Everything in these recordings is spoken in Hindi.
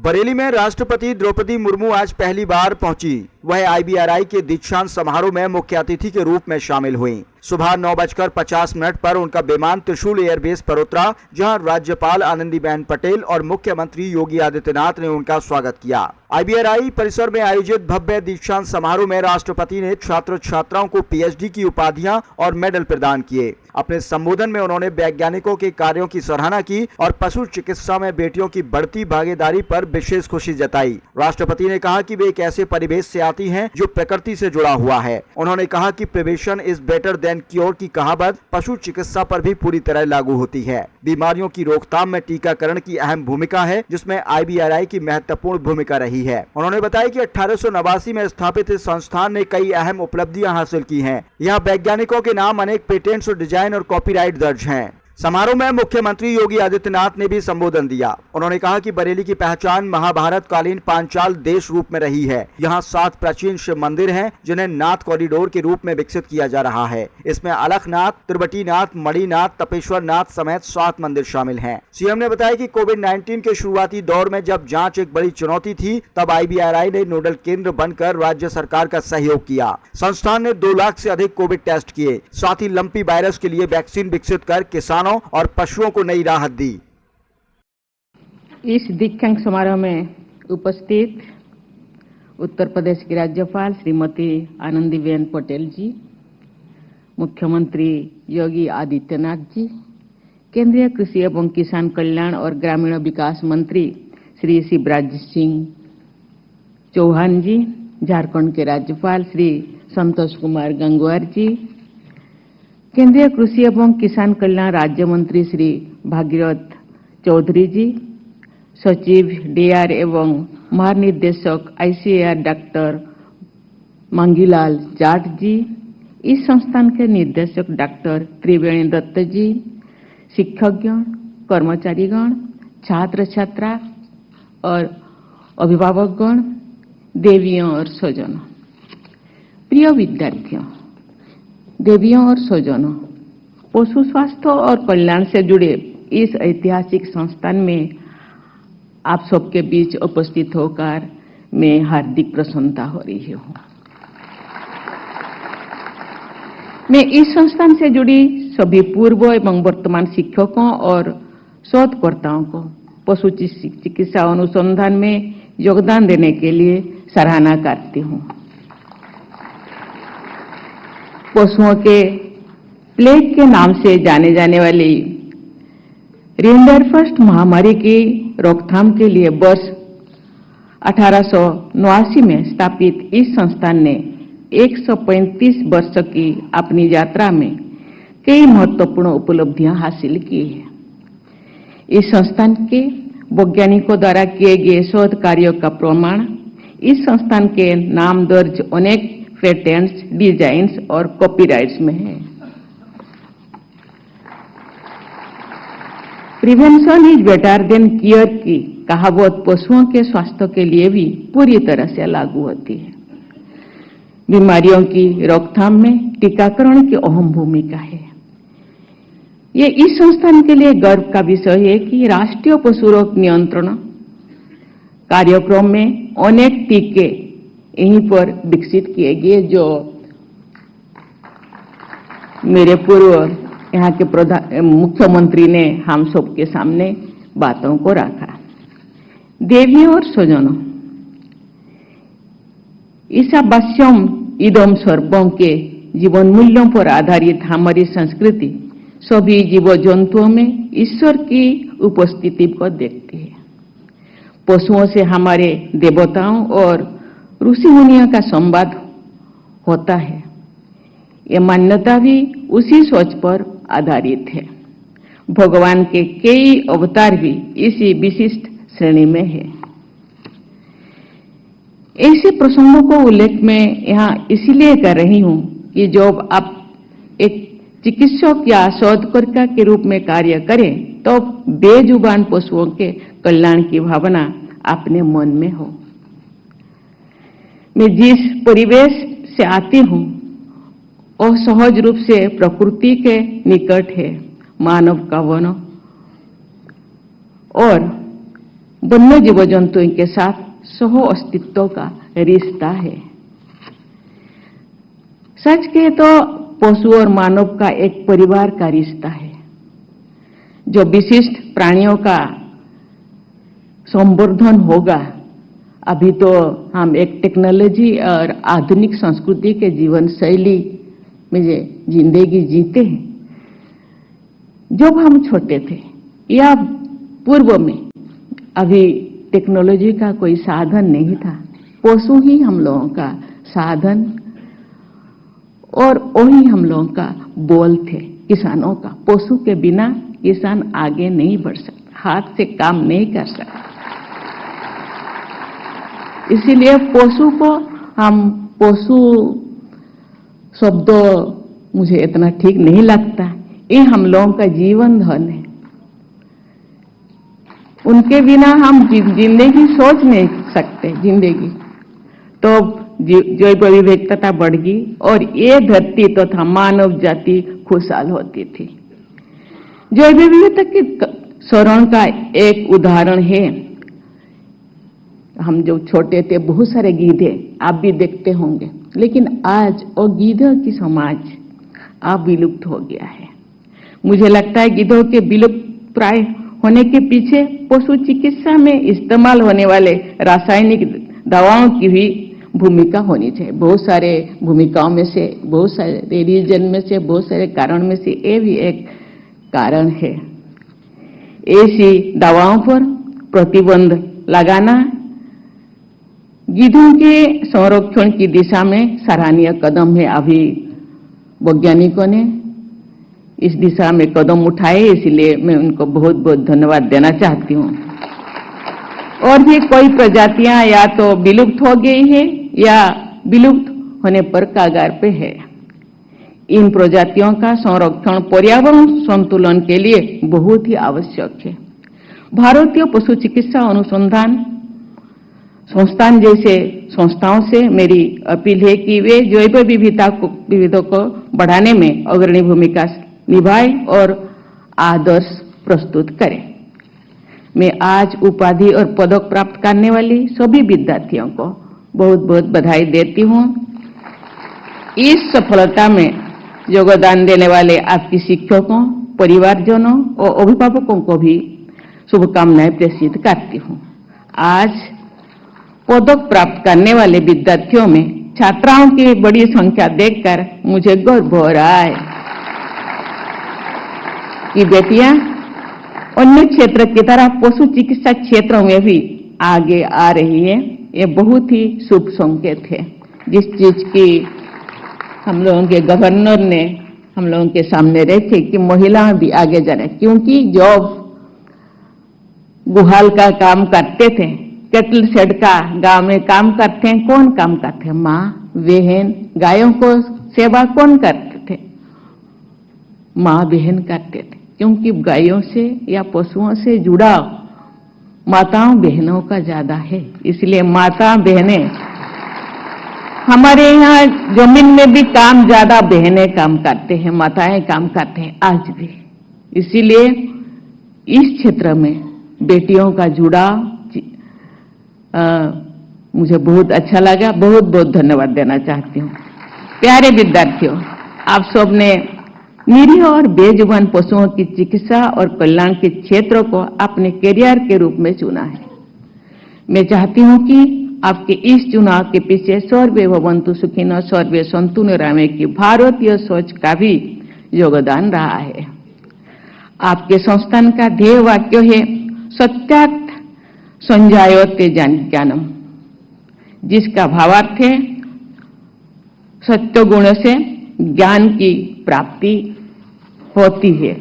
बरेली में राष्ट्रपति द्रौपदी मुर्मू आज पहली बार पहुंची। वह आईबीआरआई के दीक्षांत समारोह में मुख्य अतिथि के रूप में शामिल हुई। सुबह 9:50 पर उनका विमान त्रिशूल एयरबेस पर उतरा, जहां राज्यपाल आनंदीबेन पटेल और मुख्यमंत्री योगी आदित्यनाथ ने उनका स्वागत किया। आईबीआरआई परिसर में आयोजित भव्य दीक्षांत समारोह में राष्ट्रपति ने छात्र छात्राओं को पीएचडी की उपाधियां और मेडल प्रदान किए। अपने संबोधन में उन्होंने वैज्ञानिकों के कार्यों की सराहना की और पशु चिकित्सा में बेटियों की बढ़ती भागीदारी पर विशेष खुशी जताई। राष्ट्रपति ने कहा कि वे एक ऐसे परिवेश से आती हैं जो प्रकृति से जुड़ा हुआ है। उन्होंने कहा कि prevention is better than cure की कहावत पशु चिकित्सा पर भी पूरी तरह लागू होती है। बीमारियों की रोकथाम में टीकाकरण की अहम भूमिका है, जिसमें आईबीआरआई की महत्वपूर्ण भूमिका रही है। उन्होंने बताया कि 1889 में स्थापित इस संस्थान ने कई अहम उपलब्धियां हासिल की हैं। यहाँ वैज्ञानिकों के नाम अनेक पेटेंट्स और डिजाइन और कॉपीराइट दर्ज हैं। समारोह में मुख्यमंत्री योगी आदित्यनाथ ने भी संबोधन दिया। उन्होंने कहा कि बरेली की पहचान महाभारत कालीन पांचाल देश रूप में रही है। यहाँ 7 प्राचीन शिव मंदिर हैं, जिन्हें नाथ कॉरिडोर के रूप में विकसित किया जा रहा है। इसमें अलखनाथ, त्रिबटीनाथ, मणिनाथ, तपेश्वर नाथ समेत 7 मंदिर शामिल हैं। सीएम ने बताया कि कोविड-19 के शुरुआती दौर में जब जांच एक बड़ी चुनौती थी, तब आईबीआरआई ने नोडल केंद्र बनकर राज्य सरकार का सहयोग किया। संस्थान ने 2 लाख से अधिक कोविड टेस्ट किए। साथ ही लंपी वायरस के लिए वैक्सीन विकसित कर किसानों और पशुओं को नई राहत दी। इस दीक्षांत समारोह में उपस्थित उत्तर प्रदेश की राज्यपाल श्रीमती आनंदीबेन पटेल जी, मुख्यमंत्री योगी आदित्यनाथ जी, केंद्रीय कृषि एवं किसान कल्याण और ग्रामीण विकास मंत्री श्री शिवराज सिंह चौहान जी, झारखंड के राज्यपाल श्री संतोष कुमार गंगवार जी, केंद्रीय कृषि एवं किसान कल्याण राज्य मंत्री श्री भागीरथ चौधरी जी, सचिव डीआर एवं महानिदेशक आईसीएआर डॉक्टर मांगीलाल जाट जी, इस संस्थान के निदेशक डॉक्टर त्रिवेणी दत्त जी, शिक्षकगण, कर्मचारीगण, छात्र छात्रा और अभिभावकगण, देवियों और स्वजनों, प्रिय विद्यार्थियों, देवियों और स्वजनों, पशु स्वास्थ्य और कल्याण से जुड़े इस ऐतिहासिक संस्थान में आप सबके बीच उपस्थित होकर मैं हार्दिक प्रसन्नता हो रही हूँ। मैं इस संस्थान से जुड़ी सभी पूर्व एवं वर्तमान शिक्षकों और शोधकर्ताओं को पशु चिकित्सा अनुसंधान में योगदान देने के लिए सराहना करती हूँ। पशुओं के प्लेग के नाम से जाने जाने वाली रिंडरफस्ट महामारी की रोकथाम के लिए वर्ष 1889 में स्थापित इस संस्थान ने 135 वर्ष की अपनी यात्रा में कई महत्वपूर्ण उपलब्धियां हासिल की हैं। इस संस्थान के वैज्ञानिकों द्वारा किए गए शोध कार्यों का प्रमाण इस संस्थान के नाम दर्ज अनेक पेटेंट्स, डिजाइन्स और कॉपीराइट्स में है। Prevention is better than cure की कहावत पशुओं के स्वास्थ्य के लिए भी पूरी तरह से लागू होती है। बीमारियों की रोकथाम में टीकाकरण की अहम भूमिका है। ये इस संस्थान के लिए गर्व का विषय है कि राष्ट्रीय पशु रोग नियंत्रण कार्यक्रम में अनेक टीके यहीं पर विकसित किए गए, जो मेरे पूर्व यहाँ के मुख्यमंत्री ने हम सबके सामने बातों को रखा। देवियों और स्वजनों, ईशावास्यम इदम सर्वम के जीवन मूल्यों पर आधारित हमारी संस्कृति सभी जीव जंतुओं में ईश्वर की उपस्थिति को देखती है। पशुओं से हमारे देवताओं और ऋषि मुनियों का संवाद होता है। ये मान्यता भी उसी सोच पर आधारित है। भगवान के कई अवतार भी इसी विशिष्ट श्रेणी में है। ऐसे प्रसंगों को उल्लेख मैं यहाँ इसलिए कर रही हूँ कि जब आप एक चिकित्सक या शोधकर्ता के रूप में कार्य करें, तो बेजुबान पशुओं के कल्याण की भावना अपने मन में हो। मैं जिस परिवेश से आती हूँ वह सहज रूप से प्रकृति के निकट है। मानव का वन और दोनों जीव जंतुओं के साथ सह अस्तित्व का रिश्ता है। सच कहे तो पशु और मानव का एक परिवार का रिश्ता है। जो विशिष्ट प्राणियों का संवर्धन होगा, अभी तो हम एक टेक्नोलॉजी और आधुनिक संस्कृति के जीवन शैली में जिंदगी जीते हैं। जब हम छोटे थे या पूर्व में, अभी टेक्नोलॉजी का कोई साधन नहीं था, पशु ही हम लोगों का साधन और वही हम लोगों का बोल थे किसानों का। पशु के बिना किसान आगे नहीं बढ़ सकता, हाथ से काम नहीं कर सकता। इसीलिए पशु को हम पशु शब्द मुझे इतना ठीक नहीं लगता। ये हम लोगों का जीवन धन है। उनके बिना हम जिंदगी सोच नहीं सकते। जिंदगी तो जैव विविधता बढ़ गई और ये धरती तो था मानव जाति खुशहाल होती थी। जैव विविधता के क्षरण का एक उदाहरण है, हम जो छोटे थे बहुत सारे गीधे आप भी देखते होंगे, लेकिन आज वो गीधों की समाज अब विलुप्त हो गया है। मुझे लगता है गीधों के विलुप्त प्राय होने के पीछे पशु चिकित्सा में इस्तेमाल होने वाले रासायनिक दवाओं की भी भूमिका होनी चाहिए। बहुत सारे भूमिकाओं में से, बहुत सारे रीजन में से, बहुत सारे कारण में से ये भी एक कारण है। ऐसी दवाओं पर प्रतिबंध लगाना गीधों के संरक्षण की दिशा में सराहनीय कदम है। अभी वैज्ञानिकों ने इस दिशा में कदम उठाए, इसलिए मैं उनको बहुत बहुत धन्यवाद देना चाहती हूँ। और भी कोई प्रजातियां या तो विलुप्त हो गई है या विलुप्त होने पर कगार पे है। इन प्रजातियों का संरक्षण पर्यावरण संतुलन के लिए बहुत ही आवश्यक है। भारतीय पशु चिकित्सा अनुसंधान संस्थान जैसे संस्थाओं से मेरी अपील है कि वे जैव विविधता को बढ़ाने में अग्रणी भूमिका निभाएं और आदर्श प्रस्तुत करें। मैं आज उपाधि और पदक प्राप्त करने वाली सभी विद्यार्थियों को बहुत बहुत बधाई देती हूँ। इस सफलता में योगदान देने वाले आपके शिक्षकों, परिवारजनों और अभिभावकों को भी शुभकामनाएं प्रेषित करती हूँ। आज पदक प्राप्त करने वाले विद्यार्थियों में छात्राओं की बड़ी संख्या देखकर मुझे गर्व हो रहा है कि बेटियां अन्य क्षेत्र की तरह पशु चिकित्सा क्षेत्रों में भी आगे आ रही है। ये बहुत ही शुभ संकेत है। जिस चीज की हम लोगों के गवर्नर ने हम लोगों के सामने रखे कि महिलाएं भी आगे जा रही, क्योंकि जो गुहाल का काम करते थे, केटल शेड का गांव में काम करते हैं, कौन काम करते हैं? माँ, बहन। गायों को सेवा कौन करते थे? माँ बहन करते थे, क्योंकि गायों से या पशुओं से जुड़ाव माताओं बहनों का ज्यादा है। इसलिए माता बहनें, हमारे यहाँ जमीन में भी काम ज्यादा बहनें काम करते हैं, माताएं काम करते हैं आज भी। इसीलिए इस क्षेत्र में बेटियों का जुड़ाव मुझे बहुत अच्छा लगा। बहुत बहुत धन्यवाद देना चाहती हूँ। प्यारे विद्यार्थियों, आप सब ने निरीह और बेजुबान पशुओं की चिकित्सा और कल्याण के क्षेत्र को अपने करियर के रूप में चुना है। मैं चाहती हूं कि आपके इस चुनाव के पीछे सर्वे भवन्तु सुखिनः सर्वे सन्तु निरामया की भारतीय सोच का भी योगदान रहा है। आपके संस्थान का ध्येय वाक्य है सत्यात् संजायते ज्ञानम, जिसका भावार्थ है सत्य गुण से ज्ञान की प्राप्ति होती है।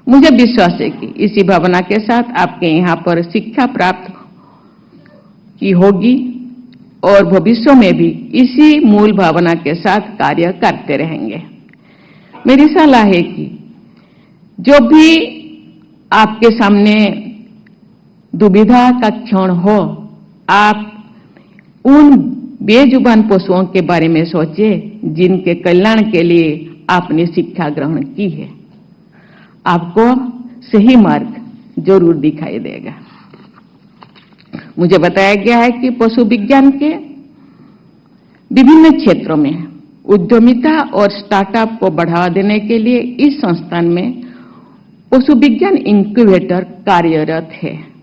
मुझे विश्वास है कि इसी भावना के साथ आपके यहाँ पर शिक्षा प्राप्त की होगी और भविष्य में भी इसी मूल भावना के साथ कार्य करते रहेंगे। मेरी सलाह है कि जो भी आपके सामने दुविधा का क्षण हो, आप उन बेजुबान पशुओं के बारे में सोचिए जिनके कल्याण के लिए आपने शिक्षा ग्रहण की है। आपको सही मार्ग जरूर दिखाई देगा। मुझे बताया गया है कि पशु विज्ञान के विभिन्न क्षेत्रों में उद्यमिता और स्टार्टअप को बढ़ावा देने के लिए इस संस्थान में पशु विज्ञान इंक्यूबेटर कार्यरत है।